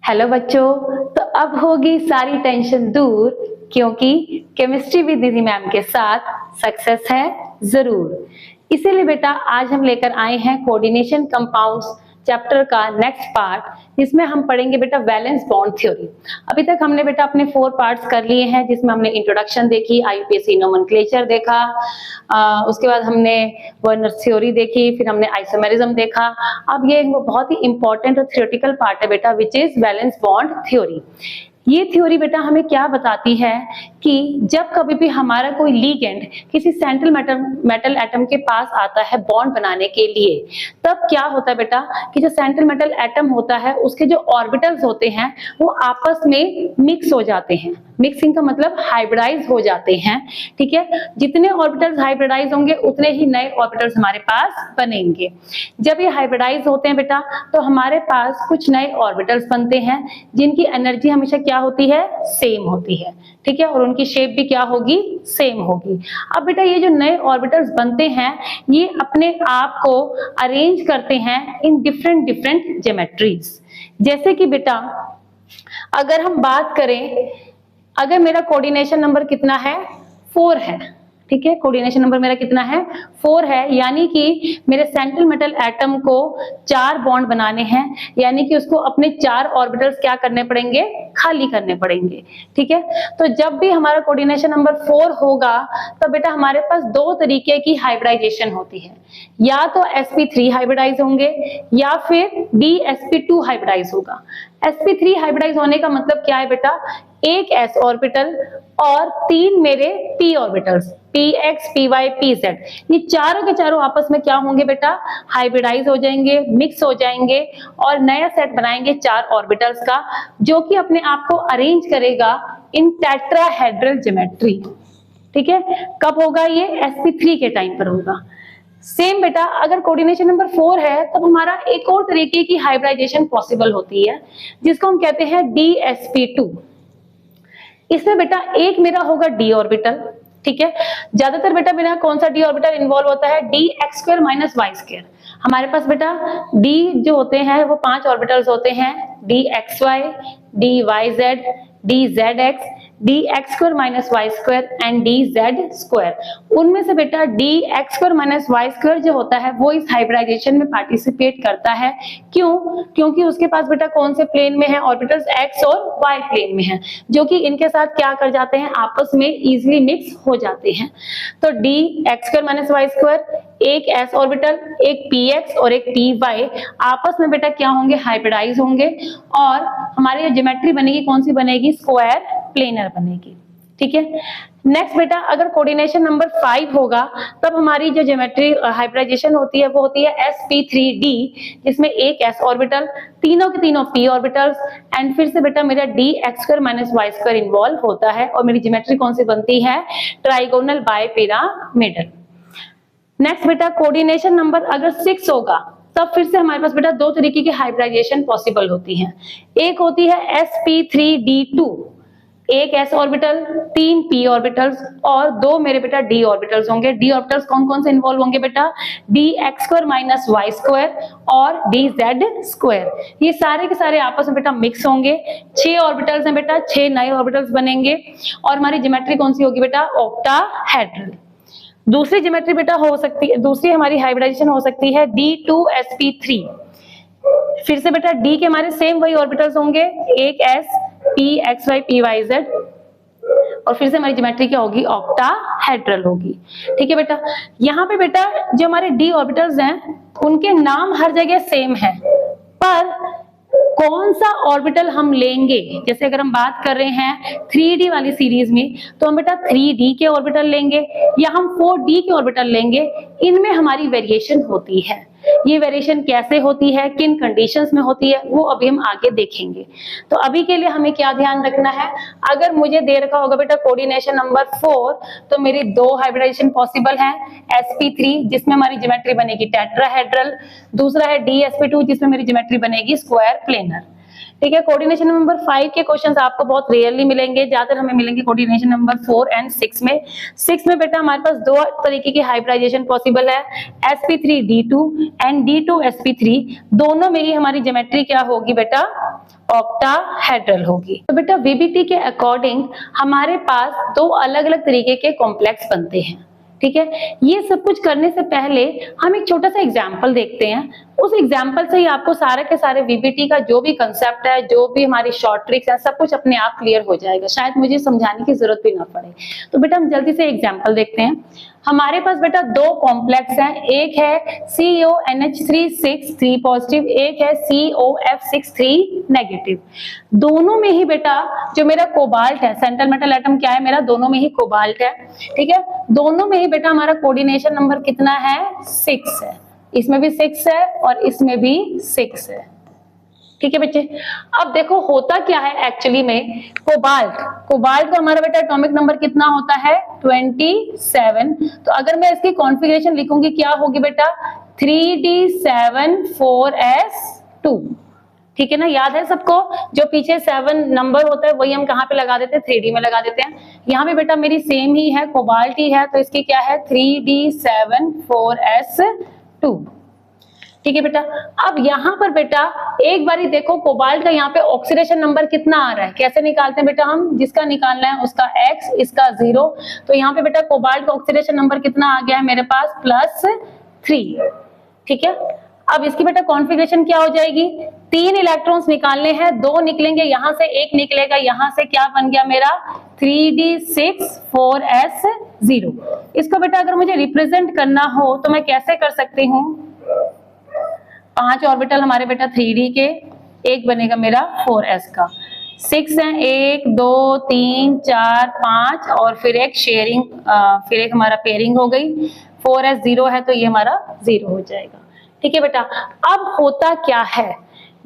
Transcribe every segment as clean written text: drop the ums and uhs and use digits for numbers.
Hello बच्चों, तो अब होगी सारी टेंशन दूर, क्योंकि केमिस्ट्री विद दीदी मैम के साथ सक्सेस है जरूर। इसीलिए बेटा आज हम लेकर आए हैं कोऑर्डिनेशन कंपाउंड्स चैप्टर का नेक्स्ट पार्ट, जिसमें हम पढ़ेंगे बेटा वैलेंस बॉन्ड थ्योरी। अभी तक हमने बेटा अपने 4 पार्ट्स कर लिए हैं, जिसमें हमने इंट्रोडक्शन देखी, आईयूपीएसी नोमेनक्लेचर देखा, उसके बाद हमने वर्नर्स थ्योरी देखी, फिर हमने आइसोमेरिज्म देखा। अब ये बहुत ही इंपॉर्टेंट और थ्योरेटिकल पार्ट है बेटा, which is valence bond theory. ये थ्योरी बेटा हमें क्या बताती है कि जब कभी भी हमारा कोई लीगेंड किसी सेंट्रल मेटल एटम के पास आता है बॉन्ड बनाने के लिए, तब क्या होता है बेटा कि जो सेंट्रल मेटल एटम होता है उसके जो ऑर्बिटल्स होते हैं वो आपस में मिक्स हो जाते हैं। मिक्सिंग का मतलब हाइब्रिडाइज हो जाते हैं, ठीक है। जितने ऑर्बिटल्स हाइब्रिडाइज होंगे उतने ही नए ऑर्बिटल्स हमारे पास बनेंगे। जब ये हाइब्रिडाइज होते हैं बेटा तो हमारे पास कुछ नए ऑर्बिटल्स बनते हैं, जिनकी एनर्जी हमेशा क्या होती है, सेम होती है, ठीक है, और उनकी शेप भी क्या होगी, सेम होगी। अब बेटा ये जो नए ऑर्बिटल्स बनते हैं ये अपने आप को अरेंज करते हैं इन डिफरेंट ज्योमेट्रीज। जैसे कि बेटा अगर हम बात करें, अगर मेरा कोऑर्डिनेशन नंबर कितना है, 4 है, ठीक है, कोऑर्डिनेशन नंबर मेरा कितना है, 4 है, यानी कि मेरे सेंट्रल मेटल एटम को 4 बॉन्ड बनाने हैं, यानी कि उसको अपने 4 ऑर्बिटल्स क्या करने पड़ेंगे, खाली करने पड़ेंगे, ठीक है। तो जब भी हमारा कोऑर्डिनेशन नंबर 4 होगा तो बेटा हमारे पास 2 तरीके की हाइब्रिडाइजेशन होती है, या तो sp3 हाइब्रिडाइज होंगे या फिर dsp2 हाइब्रिडाइज होगा। sp3 हाइब्रिडाइज होने का मतलब क्या है बेटा, एक s ऑर्बिटल और 3 मेरे p orbitals px py pz, ये चारों के चारों आपस में क्या होंगे बेटा, हाइब्रिडाइज हो जाएंगे, मिक्स हो जाएंगे और नया सेट बनाएंगे 4 ऑर्बिटल्स का, जो कि अपने आप को अरेंज करेगा इन टेट्राहेड्रल ज्योमेट्री, ठीक है। कब होगा ये, sp3 के टाइम पर होगा। सेम बेटा अगर कोऑर्डिनेशन नंबर 4 है तब हमारा एक और तरीके की हाइब्रिडाइजेशन पॉसिबल होती है, जिसको हम कहते हैं dsp2। इसमें बेटा एक मेरा होगा d ऑर्बिटल, ठीक है। ज्यादातर बेटा मेरा कौन सा d ऑर्बिटल इन्वॉल्व होता है, dx² - y²। हमारे पास बेटा d जो होते हैं वो 5 ऑर्बिटल्स होते हैं, dxy, dyz, dzx, dx² - y² and dz²। उनमें से बेटा dx² - y² जो होता है वो इस हाइब्रिडाइजेशन में पार्टिसिपेट करता है। क्यों? क्योंकि उसके पास बेटा कौन से प्लेन में है, ऑर्बिटल्स x और y प्लेन में है, जो कि इनके साथ क्या कर जाते हैं, आपस में इजीली मिक्स हो जाते हैं। तो dx² - y², एक s ऑर्बिटल, एक px और एक py आपस में बेटा क्या होंगे, हाइब्रिडाइज होंगे, और हमारी जो ज्योमेट्री बनेगी कौन सी बनेगी, स्क्वायर प्लेनर बनेगी, ठीक है। नेक्स्ट बेटा अगर कोऑर्डिनेशन नंबर 5 होगा तब हमारी जो ज्योमेट्री हाइब्रिडाइजेशन होती है वो होती है sp3d, जिसमें एक s ऑर्बिटल, तीनों के तीनों p ऑर्बिटल्स, एंड फिर से बेटा मेरा dx² - y² इन्वॉल्व होता है, और मेरी ज्योमेट्री कौन सी बनती है, ट्राइगोनल बाइपिरामिडल। नेक्स्ट बेटा कोऑर्डिनेशन नंबर अगर 6 होगा तब फिर से हमारे पास बेटा 2 तरीके की हाइब्रिडाइजेशन पॉसिबल होती है। एक होती है sp3d2, एक s ऑर्बिटल, 3 p ऑर्बिटल्स और 2 मेरे बेटा d ऑर्बिटल्स होंगे। d ऑर्बिटल्स कौन कौन से इन्वॉल्व होंगे बेटा, dx² - y² और dz²। ये सारे के सारे आपस में बेटा मिक्स होंगे, 6 ऑर्बिटल्स हैं बेटा, 6 नए ऑर्बिटल्स बनेंगे, और हमारी ज्योमेट्री कौन सी होगी बेटा, ऑक्टाहेड्रल। दूसरी ज्योमेट्री बेटा हो सकती है, दूसरी हमारी हाइब्रिडाइजेशन हो सकती है d2sp3। फिर से बेटा d के हमारे सेम वही ऑर्बिटल्स होंगे, एक s pxy pyz, और फिर से हमारी ज्योमेट्री क्या होगी, ऑक्टाहेड्रल होगी, ठीक है बेटा। यहाँ पे बेटा जो हमारे d ऑर्बिटल्स हैं उनके नाम हर जगह सेम है, पर कौन सा ऑर्बिटल हम लेंगे, जैसे अगर हम बात कर रहे हैं 3D वाली सीरीज में तो हम बेटा 3D के ऑर्बिटल लेंगे या हम 4D के ऑर्बिटल लेंगे, इनमें हमारी वेरिएशन होती है। ये वेरिएशन कैसे होती है, किन कंडीशंस में होती है, वो अभी हम आगे देखेंगे। तो अभी के लिए हमें क्या ध्यान रखना है, अगर मुझे दे रखा होगा बेटा कोऑर्डिनेशन नंबर 4 तो मेरी 2 हाइब्रिडाइजेशन पॉसिबल है, sp3 जिसमें हमारी ज्योमेट्री बनेगी टेट्राहेड्रल, दूसरा है dsp2 जिसमें मेरी ज्योमेट्री बनेगी स्क्वायर प्लेनर, ठीक है। कोऑर्डिनेशन नंबर 5 के क्वेश्चंस आपको बहुत रेयरली मिलेंगे, ज्यादातर हमें मिलेंगे कोऑर्डिनेशन नंबर 4 एंड 6 में। 6 में बेटा हमारे पास 2 तरीके की हाइब्रिडाइजेशन पॉसिबल है, sp3d2 एंड d2sp3। दोनों में ही हमारी ज्योमेट्री क्या होगी बेटा, ऑक्टाहेड्रल होगी। तो बेटा वीबीटी के अकॉर्डिंग हमारे पास दो अलग अलग तरीके के कॉम्प्लेक्स बनते हैं, ठीक है। ये सब कुछ करने से पहले हम एक छोटा सा एग्जाम्पल देखते हैं। उस एग्जाम्पल से ही आपको सारे के सारे वीबीटी का जो भी कंसेप्ट है, जो भी हमारी शॉर्ट ट्रिक्स है, सब कुछ अपने आप क्लियर हो जाएगा, शायद मुझे समझाने की जरूरत भी ना पड़े। तो बेटा हम जल्दी से एग्जाम्पल देखते हैं। हमारे पास बेटा दो कॉम्प्लेक्स हैं, एक है CONH3 पॉजिटिव, एक है COF6 नेगेटिव। दोनों में ही बेटा जो मेरा कोबाल्ट है, सेंट्रल मेटल एटम क्या है मेरा, दोनों में ही कोबाल्ट है, ठीक है। दोनों में ही बेटा हमारा कोऑर्डिनेशन नंबर कितना है, 6 है। इसमें भी 6 है और इसमें भी 6 है, ठीक है बच्चे। अब देखो होता क्या है एक्चुअली में, कोबाल्ट का हमारा बेटा एटॉमिक नंबर कितना होता है, 27। तो अगर मैं इसकी कॉन्फ़िगरेशन लिखूंगी क्या होगी बेटा, 3D7 4s2, ठीक है ना। याद है सबको, जो पीछे 7 नंबर होता है वही हम कहाँ पे लगा देते हैं, 3D में लगा देते हैं। यहाँ पे बेटा मेरी सेम ही है, कोबाल्ट ही है, तो इसकी क्या है 3D7 4s2, ठीक है बेटा। अब यहाँ पर बेटा एक बारी देखो कोबाल्ट का यहाँ पे ऑक्सीडेशन नंबर कितना आ रहा है, कैसे निकालते हैं बेटा हम, जिसका निकालना है उसका x, इसका 0। तो यहाँ पे बेटा कोबाल्ट का ऑक्सीडेशन नंबर कितना आ गया है मेरे पास, +3, ठीक है। अब इसकी बेटा कॉन्फ़िगरेशन क्या हो जाएगी, 3 इलेक्ट्रॉन्स निकालने हैं, 2 निकलेंगे यहाँ से, 1 निकलेगा यहाँ से, क्या बन गया मेरा 3D6 4s0। इसको बेटा अगर मुझे रिप्रेजेंट करना हो तो मैं कैसे कर सकती हूँ, 5 ऑर्बिटल हमारे बेटा 3D के, एक बनेगा मेरा 4s का, 6 है, 1 2 3 4 5 और फिर एक शेयरिंग, फिर एक हमारा पेयरिंग हो गई, 4s0 है तो ये हमारा 0 हो जाएगा, ठीक है बेटा। अब होता क्या है,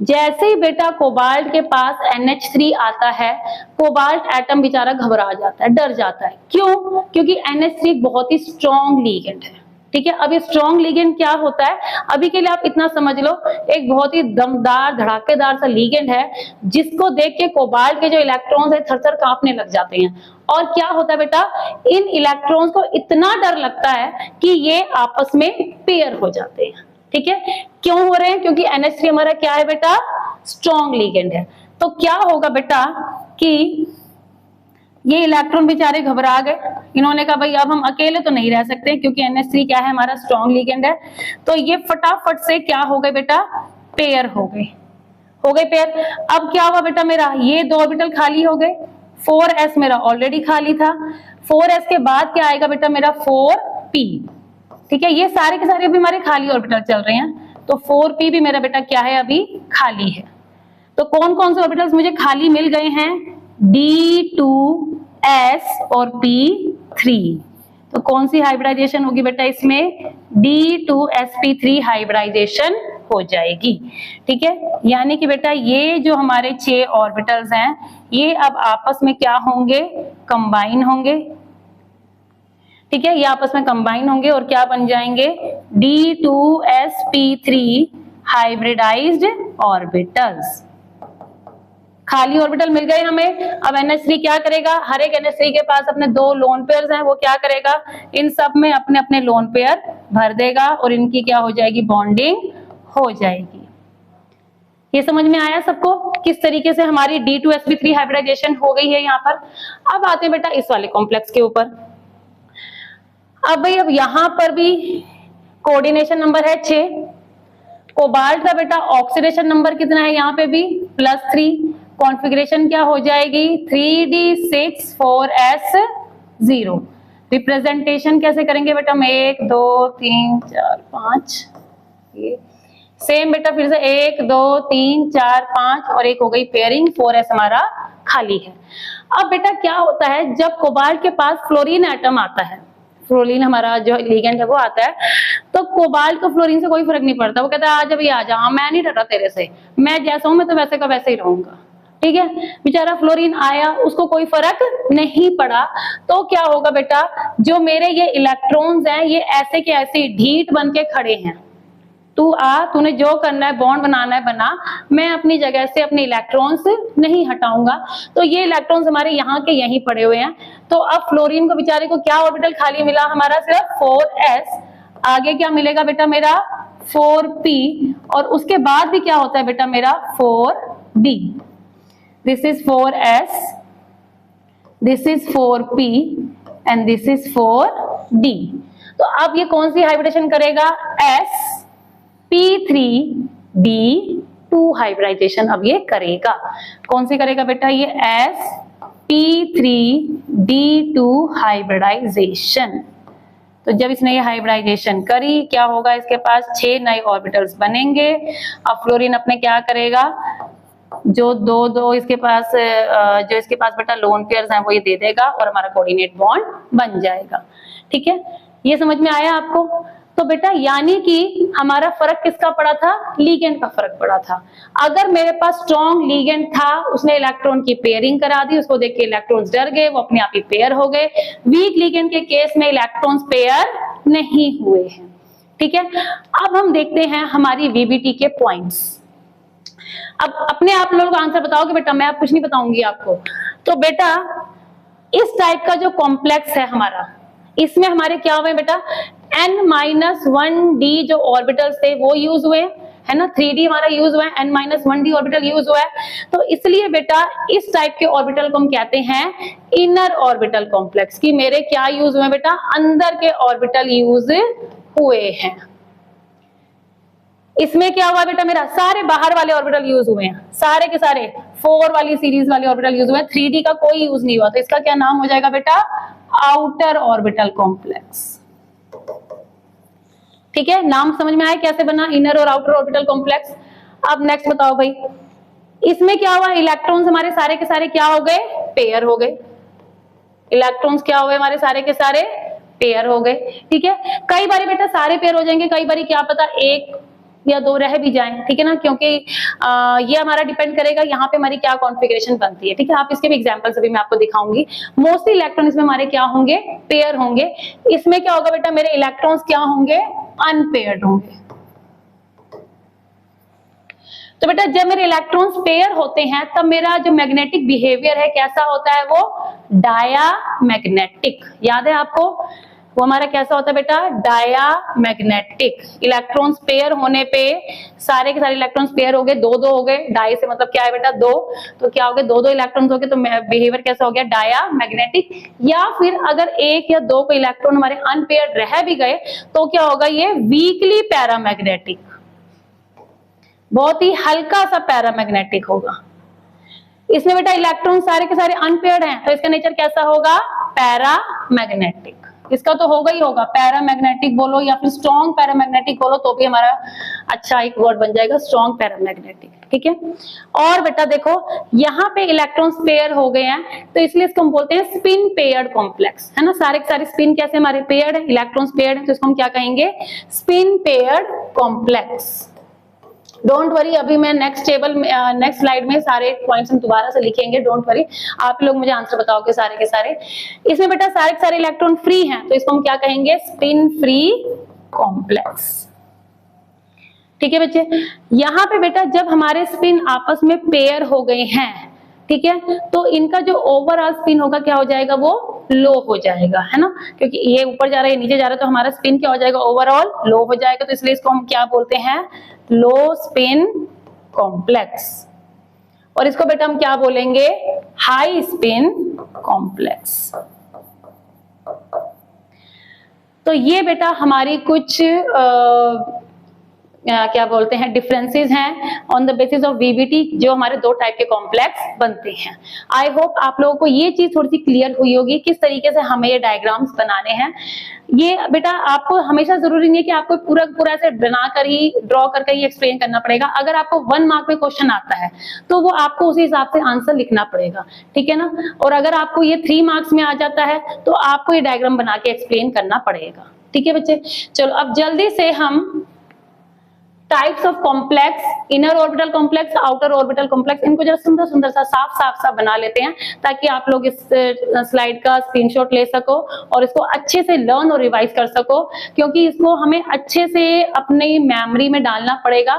जैसे ही बेटा कोबाल्ट के पास NH3 आता है, कोबाल्ट एटम बेचारा घबरा जाता है, डर जाता है। क्यों? क्योंकि NH3 बहुत ही स्ट्रॉन्ग लिगेंड है, ठीक है। अब ये स्ट्रॉन्ग लिगेंड क्या होता है, अभी के लिए आप इतना समझ लो, एक बहुत ही दमदार धड़ाकेदार सा लिगेंड है, जिसको देख के कोबाल्ट के जो इलेक्ट्रॉन्स है थर-थर कांपने लग जाते हैं। और क्या होता है बेटा, इन इलेक्ट्रॉन्स को इतना डर लगता है कि ये आपस में पेयर हो जाते हैं, ठीक है। क्यों हो रहे हैं, क्योंकि NH3 हमारा क्या है बेटा, स्ट्रॉन्ग लिगेंड है। तो क्या होगा बेटा कि ये इलेक्ट्रॉन बेचारे घबरा गए, इन्होंने कहा भाई अब हम अकेले तो नहीं रह सकते, क्योंकि NH3 क्या है हमारा स्ट्रॉन्ग लिगेंड है। तो ये फटाफट से क्या हो गए बेटा, पेयर हो गए पेयर। अब क्या हुआ बेटा मेरा, ये 2 ऑर्बिटल खाली हो गए, 4s मेरा ऑलरेडी खाली था, 4s के बाद क्या आएगा बेटा मेरा 4p, ठीक है। ये सारे के सारे अभी हमारे खाली ऑर्बिटल चल रहे हैं, तो 4p भी मेरा बेटा क्या है, अभी खाली है। तो कौन कौन से ऑर्बिटल्स मुझे खाली मिल गए हैं, D2s और P3। तो कौन सी हाइब्रिडाइजेशन होगी बेटा इसमें, D2sp3 हाइब्रिडाइजेशन हो जाएगी, ठीक है। यानी कि बेटा ये जो हमारे 6 ऑर्बिटल्स हैं, ये अब आपस में क्या होंगे, कंबाइन होंगे, ठीक है। ये आपस में कंबाइन होंगे और क्या बन जाएंगे, D2sp3 हाइब्रिडाइज्ड ऑर्बिटल्स। खाली ऑर्बिटल मिल गए हमें। अब NH3 क्या करेगा, हर एक NH3 के पास अपने 2 लोन पेयर्स हैं, वो क्या करेगा, इन सब में अपने अपने लोन पेयर भर देगा और इनकी क्या हो जाएगी, बॉन्डिंग हो जाएगी। ये समझ में आया सबको, किस तरीके से हमारी D2sp3 हाइब्रिडाइजेशन हो गई है यहाँ पर। अब आते हैं बेटा इस वाले कॉम्प्लेक्स के ऊपर। अब भाई अब यहाँ पर भी कोऑर्डिनेशन नंबर है 6, कोबाल्ट का बेटा ऑक्सीडेशन नंबर कितना है, यहाँ पे भी +3, कॉन्फ़िगरेशन क्या हो जाएगी 3D6 4s0। रिप्रेजेंटेशन कैसे करेंगे बेटा, हम 1 2 3 4 5, ये सेम बेटा फिर से 1 2 3 4 5 और एक हो गई पेयरिंग, 4s हमारा खाली है। अब बेटा क्या होता है, जब कोबाल्ट के पास फ्लोरीन एटम आता है, फ्लोरीन हमारा जो लिगेंड है वो आता है, तो कोबाल्ट को फ्लोरीन से कोई फर्क नहीं पड़ता, वो कहता है आज अभी आ जा, मैं नहीं डरा तेरे से, मैं जैसा हूं मैं तो वैसे का वैसे ही रहूंगा, ठीक है। बेचारा फ्लोरीन आया, उसको कोई फर्क नहीं पड़ा। तो क्या होगा बेटा, जो मेरे ये इलेक्ट्रॉन्स हैं ये ऐसे के ऐसे ढीठ बन के खड़े हैं, तू आ, तूने जो करना है बॉन्ड बनाना है बना, मैं अपनी जगह से अपने इलेक्ट्रॉन्स नहीं हटाऊंगा। तो ये इलेक्ट्रॉन्स हमारे यहाँ के यहीं पड़े हुए हैं। तो अब फ्लोरीन को बेचारे को क्या ऑर्बिटल खाली मिला, हमारा सिर्फ 4s, आगे क्या मिलेगा बेटा मेरा 4p, और उसके बाद भी क्या होता है बेटा मेरा 4d, this is for S, this is for P and this is for D। तो अब ये कौन सी हाइब्रिडेशन करेगा? sp3d2 हाइब्रिडाइजेशन अब ये करेगा। कौन सी करेगा बेटा? ये sp3d2 हाइब्रिडाइजेशन। तो जब इसने ये हाइब्रिडाइजेशन करी, क्या होगा? इसके पास 6 नए ऑर्बिटल्स बनेंगे। अब फ्लोरीन अपने क्या करेगा? जो दो इसके पास जो इसके पास बेटा लोन पेयर्स हैं वो ये दे देगा और हमारा कोऑर्डिनेट बॉन्ड बन जाएगा। ठीक है, ये समझ में आया आपको? तो बेटा यानी कि हमारा फर्क किसका पड़ा था? लीगेंड का फर्क पड़ा था। अगर मेरे पास स्ट्रॉन्ग लीगेंड था, उसने इलेक्ट्रॉन की पेयरिंग करा दी, उसको देख के इलेक्ट्रॉन्स डर गए, वो अपने आप ही पेयर हो गए। वीक लीगेंड के केस में इलेक्ट्रॉन्स पेयर नहीं हुए हैं। ठीक है, अब हम देखते हैं हमारी वीबीटी के पॉइंट्स। अब अपने आप लोग आंसर बताओगे बेटा, मैं आप कुछ नहीं बताऊंगी आपको। तो बेटा इस टाइप का जो कॉम्प्लेक्स है हमारा, इसमें हमारे क्या हुए बेटा? n-1d जो ऑर्बिटल्स थे वो यूज हुए, है ना। 3d हमारा यूज हुआ है, n-1d ऑर्बिटल यूज हुआ है। तो इसलिए बेटा इस टाइप के ऑर्बिटल को हम कहते हैं इनर ऑर्बिटल कॉम्प्लेक्स। कि मेरे क्या यूज हुए बेटा? अंदर के ऑर्बिटल यूज हुए हैं। इसमें क्या हुआ बेटा? मेरा सारे बाहर वाले ऑर्बिटल यूज हुए हैं, सारे के सारे 4 वाली सीरीज वाले ऑर्बिटल यूज हुए हैं। 3d का कोई यूज नहीं हुआ। तो इसका क्या नाम हो जाएगा बेटा? Outer orbital complex. ठीक है, नाम समझ में आया कैसे बना इनर और आउटर ऑर्बिटल कॉम्प्लेक्स। अब नेक्स्ट बताओ भाई, इसमें क्या हुआ? इलेक्ट्रॉन्स हमारे सारे के सारे क्या हो गए? पेयर हो गए। इलेक्ट्रॉन्स क्या हुए? हमारे सारे के सारे पेयर हो गए। ठीक है, कई बार बेटा सारे पेयर हो जाएंगे, कई बार क्या पता 1 या 2 रह भी जाएं। ठीक है ना, क्योंकि ये हमारा डिपेंड करेगा यहाँ पे हमारी क्या कॉन्फ़िगरेशन बनती है। ठीक है, आप इसके भी एग्जांपल्स अभी मैं आपको दिखाऊंगी। मोस्टली इलेक्ट्रॉन इसमें हमारे क्या होंगे? पेयर होंगे। इसमें क्या होगा बेटा? मेरे इलेक्ट्रॉन्स क्या होंगे? अनपेयर्ड होंगे। तो बेटा जब मेरे इलेक्ट्रॉन्स पेयर होते हैं तब मेरा जो मैग्नेटिक बिहेवियर है कैसा होता है? वो डायामैग्नेटिक। याद है आपको? वो हमारा कैसा होता है बेटा? डायामैग्नेटिक। इलेक्ट्रॉन्स पेयर होने पे सारे के सारे इलेक्ट्रॉन्स पेयर हो गए, 2-2 हो गए। डाई से मतलब क्या है बेटा? 2। तो क्या हो गए? 2-2 इलेक्ट्रॉन्स हो गए, तो बिहेवियर कैसा हो गया? डायामैग्नेटिक। या फिर अगर 1 या 2 को इलेक्ट्रॉन हमारे अनपेयर्ड रह भी गए तो क्या होगा? ये वीकली पैरामैग्नेटिक, बहुत ही हल्का सा पैरामैग्नेटिक होगा। इसमें बेटा इलेक्ट्रॉन सारे के सारे अनपेयर्ड हैं, तो इसका नेचर कैसा होगा? पैरामैग्नेटिक। इसका तो होगा ही होगा, पैरामैग्नेटिक बोलो या फिर स्ट्रॉन्ग पैरामैग्नेटिक बोलो तो भी हमारा अच्छा एक वर्ड बन जाएगा, स्ट्रॉन्ग पैरामैग्नेटिक। ठीक है, और बेटा देखो यहाँ पे इलेक्ट्रॉन्स पेयर हो गए हैं, तो इसलिए इसको हम बोलते हैं स्पिन पेयर्ड कॉम्प्लेक्स, है ना। सारे के सारे स्पिन कैसे हमारे पेयर्ड है, इलेक्ट्रॉन्स पेयर्ड है, तो इसको हम क्या कहेंगे? Spin paired complex. Don't worry, अभी मैं नेक्स्ट स्लाइड में सारे पॉइंट्स हम दोबारा से लिखेंगे। डोंट वरी, आप लोग मुझे आंसर बताओगे सारे के सारे। इसमें बेटा सारे के सारे इलेक्ट्रॉन फ्री हैं, तो इसको हम क्या कहेंगे? Spin free complex. ठीक है बच्चे, यहाँ पे बेटा जब हमारे स्पिन आपस में पेयर हो गए हैं, ठीक है, तो इनका जो ओवरऑल स्पिन होगा क्या हो जाएगा? वो लो हो जाएगा, है ना। क्योंकि ये ऊपर जा रहा है, ये नीचे जा रहा है, तो हमारा स्पिन क्या हो जाएगा? ओवरऑल लो हो जाएगा। तो इसलिए इसको हम क्या बोलते हैं? लो स्पिन कॉम्प्लेक्स। और इसको बेटा हम क्या बोलेंगे? High spin complex. तो ये बेटा हमारी कुछ क्या बोलते हैं डिफरेंसेस हैं on the basis of VBT, जो हमारे 2 टाइप के कॉम्प्लेक्स बनते हैं। आई होप आप लोगों को ये चीज थोड़ी सी क्लियर हुई होगी किस तरीके से हमें ये डायग्राम्स बनाने हैं। ये बेटा आपको हमेशा जरूरी नहीं है कि आपको पूरा ऐसे बनाकर ही ड्रॉ करके ही एक्सप्लेन करना पड़ेगा। अगर आपको 1 मार्क में क्वेश्चन आता है तो वो आपको उसी हिसाब से आंसर लिखना पड़ेगा, ठीक है ना। और अगर आपको ये 3 मार्क्स में आ जाता है तो आपको ये डायग्राम बना के एक्सप्लेन करना पड़ेगा, ठीक है बच्चे। चलो अब जल्दी से हम types of complex, inner orbital complex, outer orbital complex, इनको जरा सुंदर सा साफ सा बना लेते हैं ताकि आप लोग इस स्लाइड का स्क्रीनशॉट ले सको और इसको अच्छे से लर्न और रिवाइज कर सको, क्योंकि इसको हमें अच्छे से अपनी मेमोरी में डालना पड़ेगा।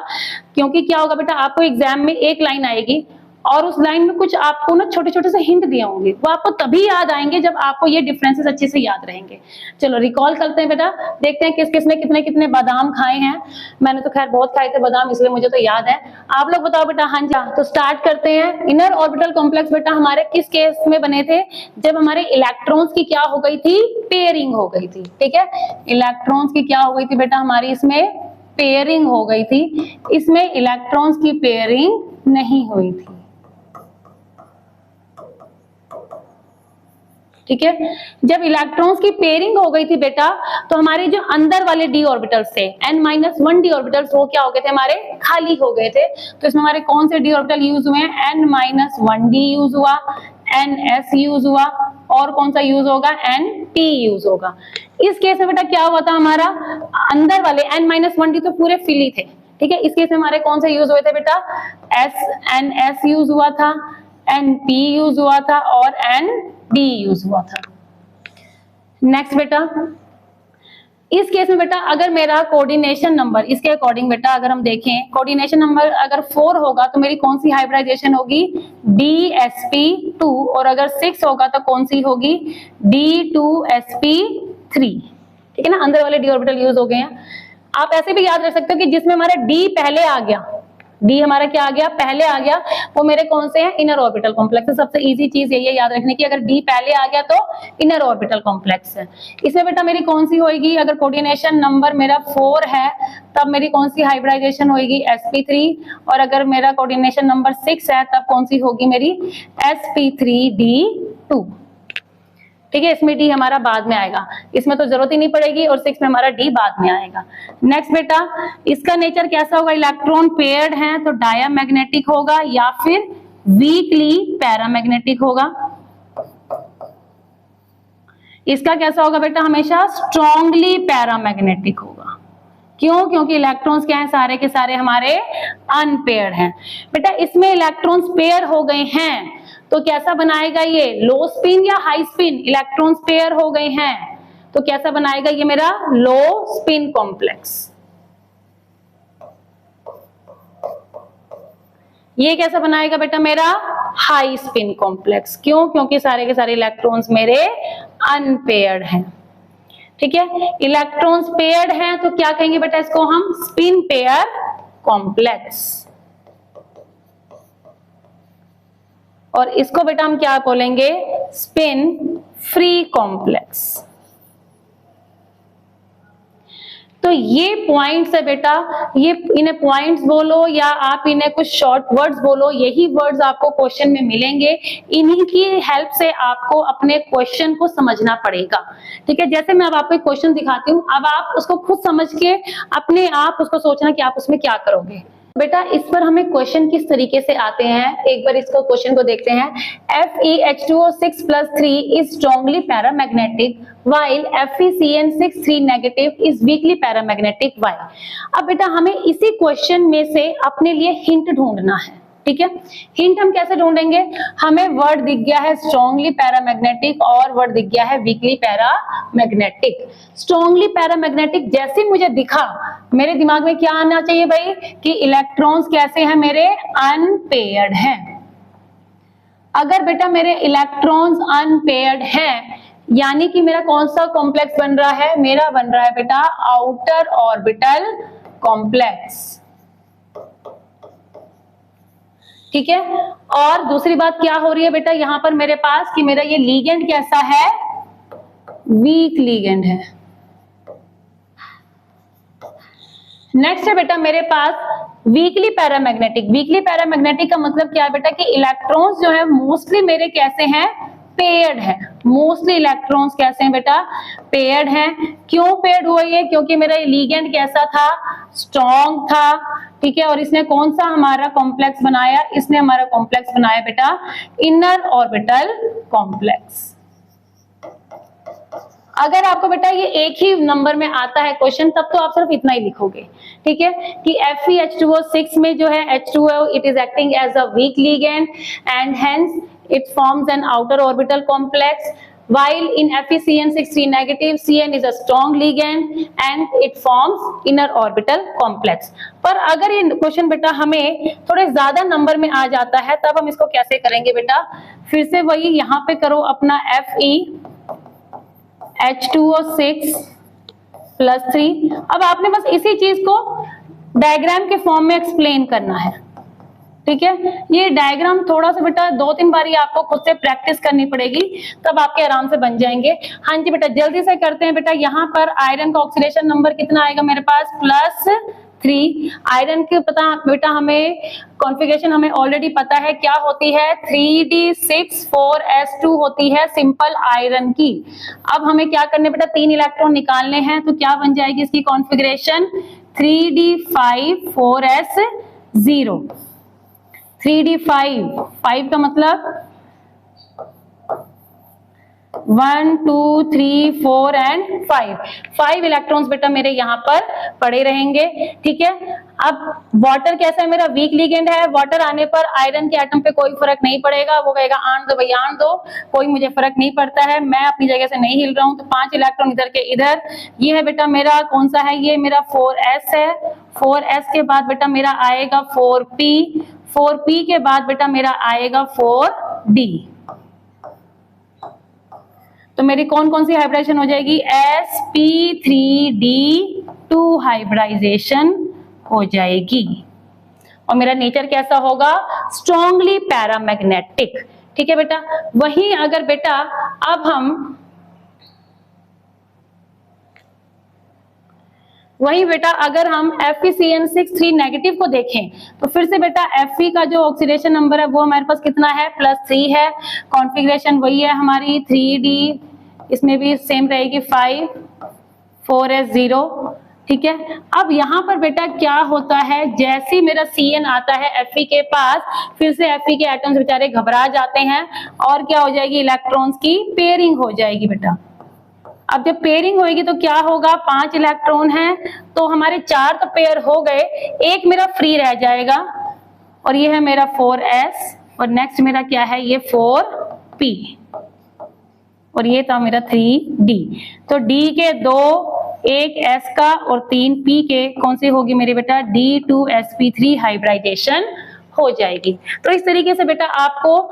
क्योंकि क्या होगा बेटा, आपको एग्जाम में एक लाइन आएगी और उस लाइन में कुछ आपको ना छोटे छोटे से हिंट दिए होंगे, वो आपको तभी याद आएंगे जब आपको ये डिफरेंसेस अच्छे से याद रहेंगे। चलो रिकॉल करते हैं बेटा, देखते हैं किस किसने कितने कितने बादाम खाए हैं। मैंने तो खैर बहुत खाए थे बादाम, इसलिए मुझे तो याद है। आप लोग बताओ बेटा। हाँ जी, तो स्टार्ट करते हैं। इनर ऑर्बिटल कॉम्प्लेक्स बेटा हमारे किस केस में बने थे? जब हमारे इलेक्ट्रॉन्स की क्या हो गई थी? पेयरिंग हो गई थी। ठीक है, इलेक्ट्रॉन्स की क्या हो गई थी बेटा हमारी? इसमें पेयरिंग हो गई थी। इसमें इलेक्ट्रॉन्स की पेयरिंग नहीं हुई थी। ठीक है, जब इलेक्ट्रॉन्स की पेयरिंग हो गई थी बेटा, तो हमारे जो अंदर वाले डी ऑर्बिटल्स थे n-1 डी ऑर्बिटल्स, वो क्या हो गए थे? हमारे खाली हो गए थे। तो इसमें हमारे कौन से डी ऑर्बिटल यूज हुए हैं? n-1 डी यूज हुआ, ns यूज हुआ, और कौन सा यूज होगा? np यूज होगा। इस केस में बेटा क्या हुआ था? हमारा अंदर वाले n-1 डी तो पूरे फिली थे। ठीक है, इस केस में हमारे कौन से यूज हुए थे बेटा? ns यूज हुआ था, np यूज हुआ था, और nd यूज हुआ था। नेक्स्ट बेटा, इस केस में बेटा अगर मेरा कोऑर्डिनेशन नंबर, इसके अकॉर्डिंग बेटा अगर हम देखें, कोऑर्डिनेशन नंबर अगर 4 होगा तो मेरी कौन सी हाइब्रिडाइजेशन होगी? DsP2, और अगर 6 होगा तो कौन सी होगी? D2sp3। ठीक है ना, अंदर वाले डी ऑर्बिटल यूज हो गए हैं। आप ऐसे भी याद रख सकते हो कि जिसमें हमारा D पहले आ गया, डी हमारा क्या आ गया? पहले आ गया, वो मेरे कौन से हैं? इनर ऑर्बिटल कॉम्प्लेक्स है। सबसे इजी चीज यही है याद रखने की, अगर डी पहले आ गया तो इनर ऑर्बिटल कॉम्प्लेक्स है। इसमें बेटा मेरी कौन सी होगी? अगर कोऑर्डिनेशन नंबर मेरा 4 है तब मेरी कौन सी हाइब्रिडाइजेशन होगी? sp3, और अगर मेरा कोऑर्डिनेशन नंबर 6 है तब कौन सी होगी मेरी? sp3d2। ठीक है, इसमें डी हमारा बाद में आएगा, इसमें तो जरूरत ही नहीं पड़ेगी, और 6 में हमारा डी बाद में आएगा। नेक्स्ट बेटा, इसका नेचर कैसा होगा? इलेक्ट्रॉन पेयर्ड है तो डायामैग्नेटिक होगा, या फिर वीकली पैरामैग्नेटिक होगा। इसका कैसा होगा बेटा? हमेशा स्ट्रॉन्गली पैरामैग्नेटिक होगा। क्यों? क्योंकि इलेक्ट्रॉन्स क्या है? सारे के सारे हमारे अनपेयर्ड हैं। बेटा इसमें इलेक्ट्रॉन्स पेयर हो गए हैं तो कैसा बनाएगा ये? लो स्पिन या हाई स्पिन? इलेक्ट्रॉन्स पेयर हो गए हैं तो कैसा बनाएगा ये मेरा? लो स्पिन कॉम्प्लेक्स। ये कैसा बनाएगा बेटा? मेरा हाई स्पिन कॉम्प्लेक्स। क्यों? क्योंकि सारे के सारे इलेक्ट्रॉन्स मेरे अनपेयर्ड हैं। ठीक है, इलेक्ट्रॉन्स पेयर्ड हैं तो क्या कहेंगे बेटा? इसको हम स्पिन पेयर कॉम्प्लेक्स। और इसको बेटा हम क्या बोलेंगे? Spin free complex. तो ये पॉइंट्स है बेटा, ये इन्हें पॉइंट्स बोलो या आप इन्हें कुछ शॉर्ट वर्ड्स बोलो, यही वर्ड्स आपको क्वेश्चन में मिलेंगे। इन्हीं की हेल्प से आपको अपने क्वेश्चन को समझना पड़ेगा। ठीक है, जैसे मैं अब आपको एक क्वेश्चन दिखाती हूँ, अब आप उसको खुद समझ के अपने आप उसको सोचना कि आप उसमें क्या करोगे। बेटा इस पर हमें क्वेश्चन किस तरीके से आते हैं, एक बार इसको क्वेश्चन को देखते हैं। FeH2O6+3 is strongly paramagnetic while FeCN6 negative is weakly paramagnetic. Why? अब बेटा हमें इसी क्वेश्चन में से अपने लिए हिंट ढूंढना है। ठीक है, हिंट हम कैसे ढूंढेंगे? हमें वर्ड दिख गया है स्ट्रॉन्गली पैरामैग्नेटिक और वर्ड दिख गया है वीकली पैरामैग्नेटिक। स्ट्रॉन्गली पैरामैग्नेटिक जैसे मुझे दिखा, मेरे दिमाग में क्या आना चाहिए भाई? कि इलेक्ट्रॉन्स कैसे हैं? मेरे अनपेयर्ड हैं। अगर बेटा मेरे इलेक्ट्रॉन्स अनपेयर्ड हैं, यानी कि मेरा कौन सा कॉम्प्लेक्स बन रहा है? मेरा बन रहा है बेटा आउटर ऑर्बिटल कॉम्प्लेक्स। ठीक है, और दूसरी बात क्या हो रही है बेटा यहाँ पर मेरे पास कि मेरा ये लीगेंड कैसा है? वीक लीगेंड है। नेक्स्ट है बेटा मेरे पास वीकली पैरामैग्नेटिक। वीकली पैरामैग्नेटिक का मतलब क्या है बेटा? कि इलेक्ट्रॉन्स जो है मोस्टली मेरे कैसे हैं? पेयर्ड है। मोस्टली इलेक्ट्रॉन्स कैसे हैं बेटा? पेयर्ड हैं। क्यों पेयर्ड हुआ ये? क्योंकि मेरा लीगेंड कैसा था? स्ट्रॉन्ग था। ठीक है, और इसने कौन सा हमारा कॉम्प्लेक्स बनाया? इसने हमारा कॉम्प्लेक्स बनाया बेटा इनर ऑर्बिटल कॉम्प्लेक्स। अगर आपको बेटा ये एक ही नंबर में आता है क्वेश्चन, तब तो आप सिर्फ इतना ही लिखोगे। ठीक है, कि FeH2O6 में जो है H2O it is acting as a weak ligand and hence it forms an outer orbital complex while in FeCN6 3 negative CN is a strong ligand and it forms inner orbital complex। पर अगर ये question बेटा हमें थोड़े ज्यादा number में आ जाता है तब हम इसको कैसे करेंगे बेटा, फिर से वही यहाँ पे करो अपना FeH2O6 + 3। अब आपने बस इसी चीज को डायग्राम के फॉर्म में एक्सप्लेन करना है, ठीक है। ये डायग्राम थोड़ा सा बेटा 2-3 बारी आपको खुद से प्रैक्टिस करनी पड़ेगी, तब आपके आराम से बन जाएंगे। हाँ जी बेटा जल्दी से करते हैं बेटा। यहाँ पर आयरन का ऑक्सीडेशन नंबर कितना आएगा मेरे पास, +3। आयरन के पता बेटा हमें कॉन्फ़िगरेशन हमें ऑलरेडी पता है क्या होती है, 3d6 4s2 होती है सिंपल आयरन की। अब हमें क्या करने बेटा, 3 इलेक्ट्रॉन निकालने हैं, तो क्या बन जाएगी इसकी कॉन्फ़िगरेशन, 3d5 4s0। 3d5 5 का मतलब 1 2 3 4 एंड 5 इलेक्ट्रॉन्स बेटा मेरे यहाँ पर पड़े रहेंगे, ठीक है। अब वाटर कैसा है, मेरा वीक लिगेंड है, वाटर आने पर आयरन के एटम पे कोई फर्क नहीं पड़ेगा, वो कहेगा आन दो भैया आन दो, कोई मुझे फर्क नहीं पड़ता है, मैं अपनी जगह से नहीं हिल रहा हूं। तो 5 इलेक्ट्रॉन इधर के इधर, ये है बेटा मेरा कौन सा है, ये मेरा 4s है। 4s के बाद बेटा मेरा आएगा 4p, 4p के बाद बेटा मेरा आएगा 4d। तो मेरी कौन कौन सी हाइब्रिडाइजेशन हो जाएगी, sp3d2 हाइब्रिडाइजेशन हो जाएगी। और मेरा नेचर कैसा होगा, स्ट्रॉन्गली पैरामैग्नेटिक, ठीक है बेटा। वहीं अगर बेटा अब हम अगर हम FeCN6 3 नेगेटिव को देखें तो फिर से बेटा Fe का जो ऑक्सीडेशन नंबर है वो हमारे पास कितना है, +3 है। कॉन्फ़िगरेशन वही है हमारी 3d, इसमें भी सेम रहेगी 5 4s0, ठीक है। अब यहाँ पर बेटा क्या होता है, जैसे मेरा Cn आता है Fe के पास, फिर से Fe के एटम्स बेचारे घबरा जाते हैं और क्या हो जाएगी, इलेक्ट्रॉन्स की पेयरिंग हो जाएगी बेटा। अब जब पेयरिंग होगी तो क्या होगा, 5 इलेक्ट्रॉन हैं तो हमारे 4 तो पेयर हो गए, एक मेरा फ्री रह जाएगा और ये है मेरा 4s और नेक्स्ट मेरा क्या है, ये 4p और ये था मेरा 3d। तो d के 2, एक s का और 3 p के कौन सी होगी मेरी बेटा, d2sp3 हाइब्रिडाइजेशन हो जाएगी। तो इस तरीके से बेटा आपको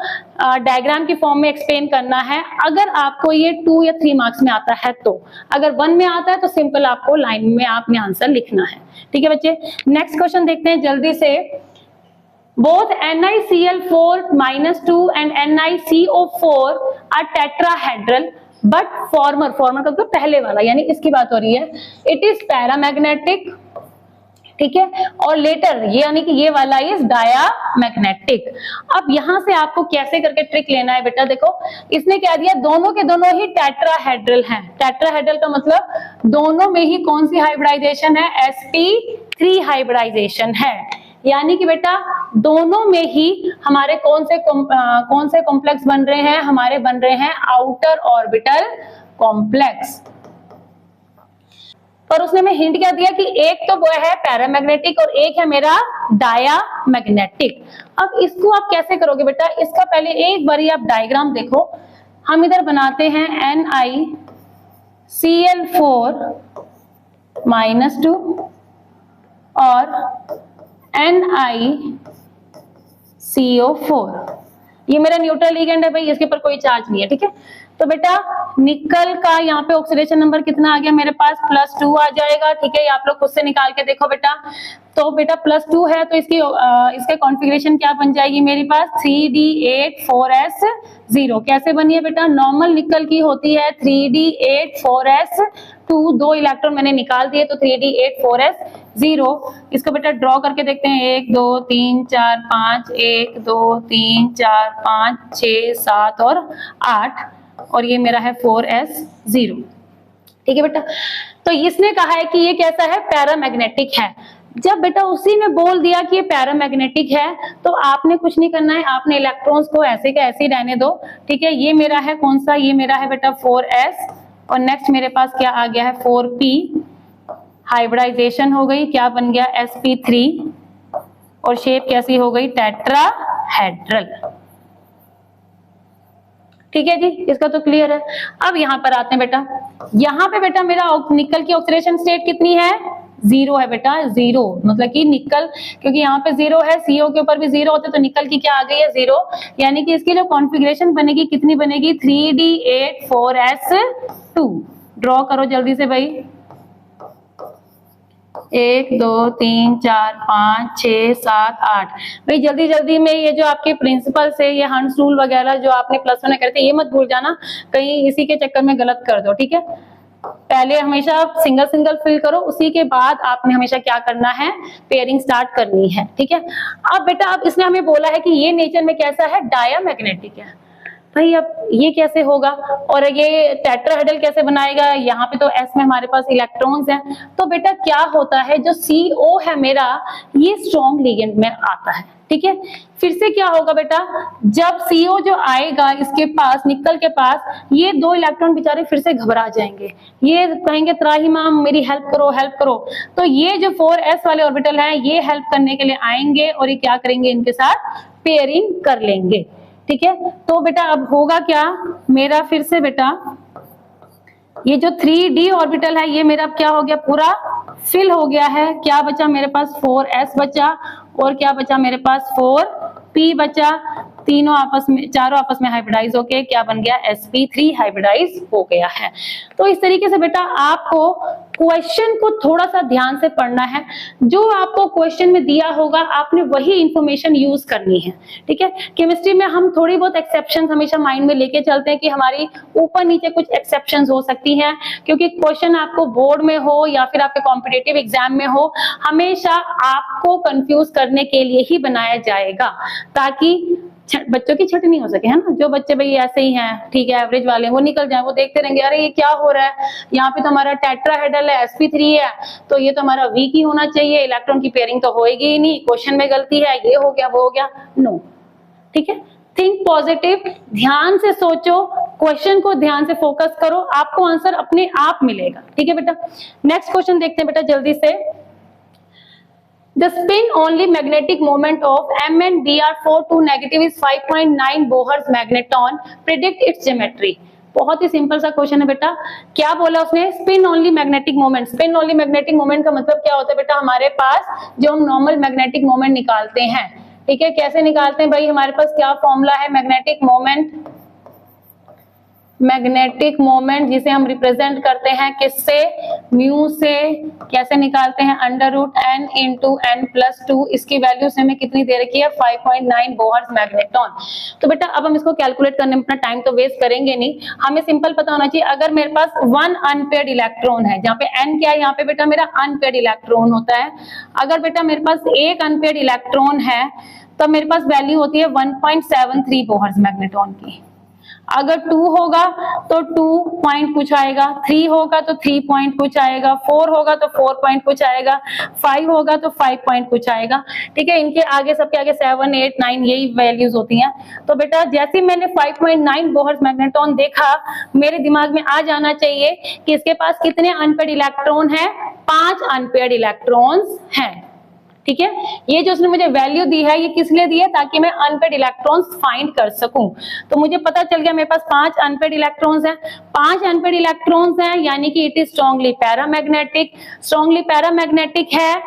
डायग्राम की फॉर्म में एक्सप्लेन करना है। अगर आपको ये 2 या 3 मार्क्स में आता है तो, अगर 1 में आता है तो सिंपल आपको लाइन में आपने आंसर लिखना है, ठीक है बच्चे। नेक्स्ट क्वेश्चन देखते हैं जल्दी से। Both NiCl4-2 and NiCO4 are tetrahedral but former का मतलब पहले वाला, यानी इसकी बात हो रही है, इट इज पैरामैग्नेटिक, ठीक है, और लेटर ये यानी कि ये वाला इज डायामैग्नेटिक। अब यहां से आपको कैसे करके ट्रिक लेना है बेटा, देखो इसने क्या दिया, दोनों के दोनों ही टेट्राहेड्रल हैं। टेट्राहेड्रल का मतलब दोनों में ही कौन सी हाइब्रिडाइजेशन है, sp3 हाइब्रिडाइजेशन है, यानी कि बेटा दोनों में ही हमारे कौन से कॉम्प्लेक्स बन रहे हैं, हमारे बन रहे हैं आउटर ऑर्बिटल कॉम्प्लेक्स। पर उसने में हिंट क्या दिया कि एक तो वो है पैरामैग्नेटिक और एक है मेरा डायामैग्नेटिक। अब इसको आप कैसे करोगे बेटा, इसका पहले एक बारी आप डायग्राम देखो। हम इधर बनाते हैं NiCl4-2 और NiCO4, ये मेरा न्यूट्रल लिगेंड है भाई, इसके ऊपर कोई चार्ज नहीं है, ठीक है। तो बेटा निकल का यहाँ पे ऑक्सीडेशन नंबर कितना आ गया मेरे पास, +2 आ जाएगा, ठीक है। ये आप लोग खुद से निकाल के देखो बेटा। तो बेटा +2 है तो इसके कॉन्फ़िगरेशन क्या बन जाएगी मेरे पास, 3d8 4s0। कैसे बनी है बेटा, नॉर्मल निकल की होती है 3d8 4s2, 2 इलेक्ट्रॉन मैंने निकाल दिए तो 3d8 4s0। इसको बेटा ड्रॉ करके देखते हैं, 1 2 3 4 5, 1 2 3 4 5 6 7 और 8, और ये मेरा है 4s0, ठीक है बेटा। तो इसने कहा है कि ये कैसा है, पैरामैग्नेटिक है। जब बेटा उसी ने बोल दिया कि ये पैरामैग्नेटिक है तो आपने कुछ नहीं करना है, आपने इलेक्ट्रॉन्स को ऐसे का ऐसे ही रहने दो, ठीक है। ये मेरा है कौन सा, ये मेरा है बेटा 4s और नेक्स्ट मेरे पास क्या आ गया है 4p, हाइब्रिडाइजेशन हो गई, क्या बन गया sp3 और शेप कैसी हो गई, टेट्राहेड्रल, ठीक है जी, इसका तो क्लियर है। अब यहाँ पर आते हैं बेटा, यहाँ पे बेटा मेरा निकल की ऑक्सीडेशन स्टेट कितनी है, 0 है बेटा, 0 मतलब कि निकल, क्योंकि यहाँ पे 0 है, CO के ऊपर भी 0 होते तो निकल की क्या आ गई है, 0, यानी कि इसकी जो कॉन्फ़िगरेशन बनेगी कितनी बनेगी, 3D8 4S2। ड्रॉ करो जल्दी से भाई, 1 2 3 4 5 6 7 8। भाई जल्दी जल्दी में ये जो आपके प्रिंसिपल से ये हंस रूल वगैरह जो आपने प्लस 1 में करते ये मत भूल जाना, कहीं इसी के चक्कर में गलत कर दो, ठीक है। पहले हमेशा सिंगल सिंगल फिल करो, उसी के बाद आपने हमेशा क्या करना है, पेयरिंग स्टार्ट करनी है, ठीक है। अब बेटा अब इसने हमें बोला है कि ये नेचर में कैसा है, डायामैग्नेटिक है। भाई अब ये कैसे होगा, और ये टेट्राहेड्रल कैसे बनाएगा, यहाँ पे तो S में हमारे पास इलेक्ट्रॉन्स हैं, तो बेटा क्या होता है, जो CO है मेरा, ये स्ट्रॉन्ग लिगेंड में आता है, ठीक है। फिर से क्या होगा बेटा, जब CO जो आएगा इसके पास, निकल के पास, ये 2 इलेक्ट्रॉन बेचारे फिर से घबरा जाएंगे, ये कहेंगे त्राहिमाम मेरी हेल्प करो हेल्प करो, तो ये जो 4S वाले ऑर्बिटल हैं ये हेल्प करने के लिए आएंगे और ये क्या करेंगे, इनके साथ पेयरिंग कर लेंगे, ठीक है। तो बेटा अब होगा क्या मेरा, फिर से बेटा ये जो 3D ऑर्बिटल है ये मेरा क्या हो गया, पूरा फिल हो गया है। क्या बचा मेरे पास, 4S बचा, और क्या बचा मेरे पास, 4P बचा। तीनों आपस में, चारों आपस में हाइब्रिडाइज होके क्या बन गया, sp3 हाइब्रिडाइज हो गया है। तो इस तरीके से बेटा आपको क्वेश्चन को थोड़ा सा ध्यान से पढ़ना है, जो आपको क्वेश्चन में दिया होगा आपने वही इंफॉर्मेशन यूज करनी है, ठीक है। केमिस्ट्री में हम थोड़ी बहुत एक्सेप्शंस हमेशा माइंड में लेके चलते हैं कि हमारी ऊपर नीचे कुछ एक्सेप्शंस हो सकती हैं, क्योंकि क्वेश्चन आपको बोर्ड में हो या फिर आपके कॉम्पिटिटिव एग्जाम में हो, हमेशा आपको कंफ्यूज करने के लिए ही बनाया जाएगा, ताकि बच्चों की छटनी हो सके, है ना। जो बच्चे भाई ऐसे ही हैं, ठीक है, एवरेज वाले, वो निकल जाए, वो देखते रहेंगे अरे ये क्या हो रहा है, यहाँ पे तो हमारा टेट्राहेड्रल है, sp3 है, तो ये तो हमारा वीक ही होना चाहिए, इलेक्ट्रॉन की पेयरिंग तो होएगी ही नहीं, क्वेश्चन में गलती है, ये हो गया वो हो गया। नो, ठीक है, थिंक पॉजिटिव, ध्यान से सोचो, क्वेश्चन को ध्यान से फोकस करो, आपको आंसर अपने आप मिलेगा, ठीक है बेटा। नेक्स्ट क्वेश्चन देखते हैं बेटा जल्दी से। The spin-only magnetic moment of MnBr42 negative is 5.9 Bohr's magneton. Predict its geometry. बहुत ही सिंपल सा क्वेश्चन है बेटा। क्या बोला उसने, spin only magnetic moment. Spin only magnetic moment का मतलब क्या होता है बेटा, हमारे पास जो हम नॉर्मल मैग्नेटिक मोमेंट निकालते हैं, ठीक है, कैसे निकालते हैं भाई, हमारे पास क्या फॉर्मूला है मैग्नेटिक मोमेंट, मैग्नेटिक मोमेंट जिसे हम रिप्रेजेंट करते हैं किससे, म्यू से। कैसे निकालते हैं, √n × n+2, इसकी वैल्यू से हमें कितनी दे रखी है, 5.9 बोहर्स मैग्नेटॉन। तो बेटा अब हम इसको कैलकुलेट करने में अपना टाइम तो वेस्ट करेंगे नहीं, हमें सिंपल पता होना चाहिए, अगर मेरे पास 1 अनपेयर्ड इलेक्ट्रॉन है, जहाँ पे n क्या है, यहाँ पे बेटा मेरा अनपेयर्ड इलेक्ट्रॉन होता है, अगर बेटा मेरे पास एक अनपेयर्ड इलेक्ट्रॉन है तो मेरे पास वैल्यू होती है 1.73 बोहर्स मैग्नेटॉन की। अगर 2 होगा तो 2 पॉइंट कुछ आएगा, 3 होगा तो 3 पॉइंट कुछ आएगा, 4 होगा तो 4 पॉइंट कुछ आएगा, 5 होगा तो 5 पॉइंट कुछ आएगा, ठीक है। इनके आगे सबके आगे 7 8 9 यही वैल्यूज होती हैं। तो बेटा जैसे मैंने 5.9 बोहर्स मैग्नेटॉन देखा, मेरे दिमाग में आ जाना चाहिए कि इसके पास कितने अनपेयर्ड इलेक्ट्रॉन है, 5 अनपेयर्ड इलेक्ट्रॉन्स हैं, ठीक है। ये जो उसने मुझे वैल्यू दी है, ये किस लिए दी है, ताकि मैं अनपेयर्ड इलेक्ट्रॉन्स फाइंड कर सकूं। तो मुझे पता चल गया मेरे पास 5 अनपेयर्ड इलेक्ट्रॉन्स हैं, 5 अनपेयर्ड इलेक्ट्रॉन्स हैं, यानी कि it is strongly paramagnetic, strongly paramagnetic है।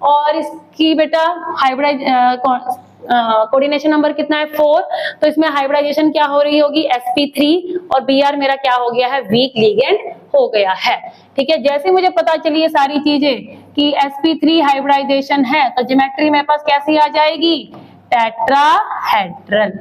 और इसकी बेटा हाइब्रिड कोऑर्डिनेशन नंबर कितना है, 4, तो इसमें हाइब्रिडाइजेशन क्या हो रही होगी, sp3, और Br मेरा क्या हो गया है, वीक लिगेंड हो गया है, ठीक है। जैसे मुझे पता चली ये सारी चीजें कि sp3 हाइब्रिडाइजेशन है, तो ज्योमेट्री मेरे पास कैसी आ जाएगी, टेट्राहेड्रल,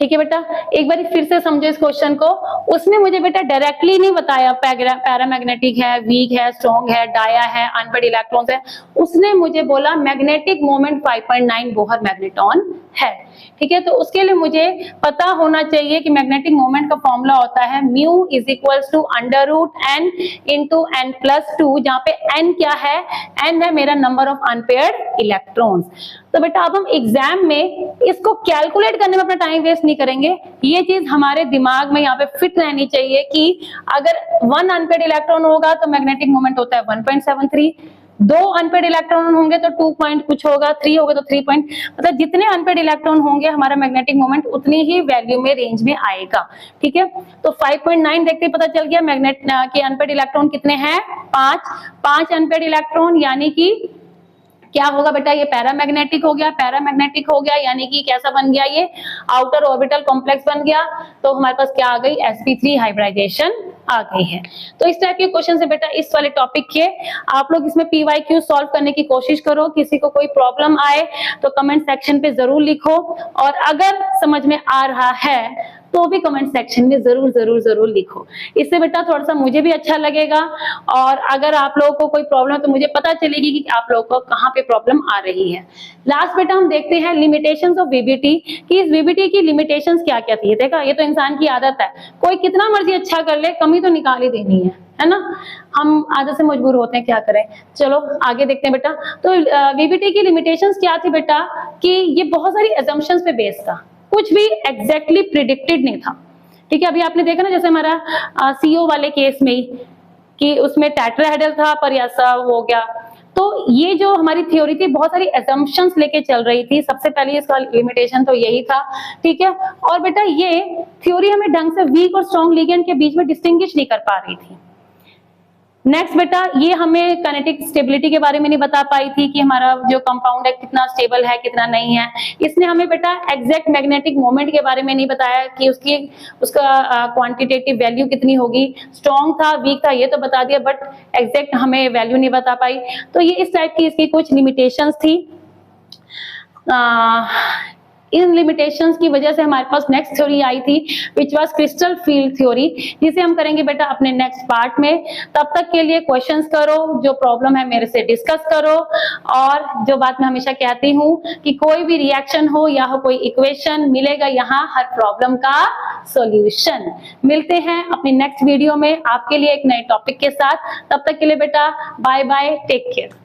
ठीक है बेटा। एक बार फिर से समझो इस क्वेश्चन को, उसने मुझे बेटा डायरेक्टली नहीं बताया पैरामैग्नेटिक है, वीक है, स्ट्रॉन्ग है, डाया है, अनपेयर्ड इलेक्ट्रॉन्स है, उसने मुझे बोला मैग्नेटिक मोमेंट 5.9 बोहर मैग्नेटॉन है, ठीक है। तो उसके लिए मुझे पता होना चाहिए कि मैग्नेटिक मोमेंट का फॉर्मूला होता है म्यू = √n × n+2, जहाँ पे n क्या है, n है मेरा नंबर ऑफ अनपेयर्ड इलेक्ट्रॉन्स। तो बेटा अब हम एग्जाम में इसको कैलकुलेट करने में अपना टाइम वेस्ट नहीं करेंगे, ये चीज हमारे दिमाग में यहाँ पे फिट रहनी चाहिए कि अगर 1 अनपेयर्ड इलेक्ट्रॉन होगा तो मैग्नेटिक मोमेंट होता है 1.73, 2 अनपेड इलेक्ट्रॉन होंगे तो 2 पॉइंट कुछ होगा, 3 होगा तो 3 पॉइंट, मतलब जितने अनपेड इलेक्ट्रॉन होंगे हमारा मैग्नेटिक मोमेंट उतनी ही वैल्यू में रेंज में आएगा। ठीक है, तो 5.9 देखते ही पता चल गया मैग्नेट के अनपेड इलेक्ट्रॉन कितने हैं, 5 अनपेड इलेक्ट्रॉन, यानी कि क्या होगा बेटा, ये पैरामैग्नेटिक हो गया, पैरामैग्नेटिक हो गया यानी कि कैसा बन गया, ये आउटर ऑर्बिटल कॉम्प्लेक्स बन गया। तो हमारे पास क्या आ गई, sp3 हाइब्रिडाइजेशन आ गई है। तो इस टाइप के क्वेश्चन से बेटा इस वाले टॉपिक के आप लोग इसमें PYQ सॉल्व करने की कोशिश करो। किसी को कोई प्रॉब्लम आए तो कमेंट सेक्शन पे जरूर लिखो, और अगर समझ में आ रहा है तो भी कमेंट सेक्शन में जरूर जरूर जरूर लिखो। इससे बेटा थोड़ा सा मुझे भी अच्छा लगेगा, और अगर आप लोगों को कोई प्रॉब्लम तो मुझे पता चलेगी कि आप लोगों को कहाँ पे प्रॉब्लम आ रही है। लास्ट बेटा हम देखते हैं लिमिटेशंस ऑफ VBT, कि इस VBT की लिमिटेशंस क्या क्या थी। देखा, ये तो इंसान की आदत है, कोई कितना मर्जी अच्छा कर ले कमी तो निकाल ही देनी है ना, हम आदत से मजबूर होते हैं, क्या करें। चलो आगे देखते हैं बेटा। तो VBT की लिमिटेशंस क्या थी बेटा, कि ये बहुत सारी assumptions पे बेस्ड था, कुछ भी एग्जैक्टली प्रिडिक्टेड नहीं था। ठीक है, अभी आपने देखा ना जैसे हमारा CO वाले केस में ही, कि उसमें टेट्राहेड्रल था पर ऐसा हो गया। तो ये जो हमारी थ्योरी थी बहुत सारी assumptions लेके चल रही थी, सबसे पहले इसका लिमिटेशन तो यही था। ठीक है, और बेटा ये थ्योरी हमें ढंग से वीक और स्ट्रॉन्ग लिगेंड के बीच में डिस्टिंग्विश नहीं कर पा रही थी। नेक्स्ट बेटा, ये हमें काइनेटिक स्टेबिलिटी के बारे में नहीं बता पाई थी कि हमारा जो कंपाउंड है कितना स्टेबल है कितना नहीं है। इसने हमें बेटा एग्जैक्ट मैग्नेटिक मोमेंट के बारे में नहीं बताया कि उसका क्वांटिटेटिव वैल्यू कितनी होगी, स्ट्रॉन्ग था वीक था ये तो बता दिया, बट एग्जैक्ट हमें वैल्यू नहीं बता पाई। तो ये इस टाइप की इसकी कुछ लिमिटेशंस थी। इन लिमिटेशंस की वजह से हमारे पास नेक्स्ट थ्योरी आई थी which was crystal field theory, जिसे हम करेंगे बेटा अपने नेक्स्ट पार्ट में। तब तक के लिए क्वेश्चंस करो, जो प्रॉब्लम है मेरे से डिस्कस करो, और जो बात मैं हमेशा कहती हूँ कि कोई भी रिएक्शन हो या हो कोई इक्वेशन, मिलेगा यहाँ हर प्रॉब्लम का सॉल्यूशन। मिलते हैं अपनी नेक्स्ट वीडियो में आपके लिए एक नए टॉपिक के साथ। तब तक के लिए बेटा बाय बाय, टेक केयर।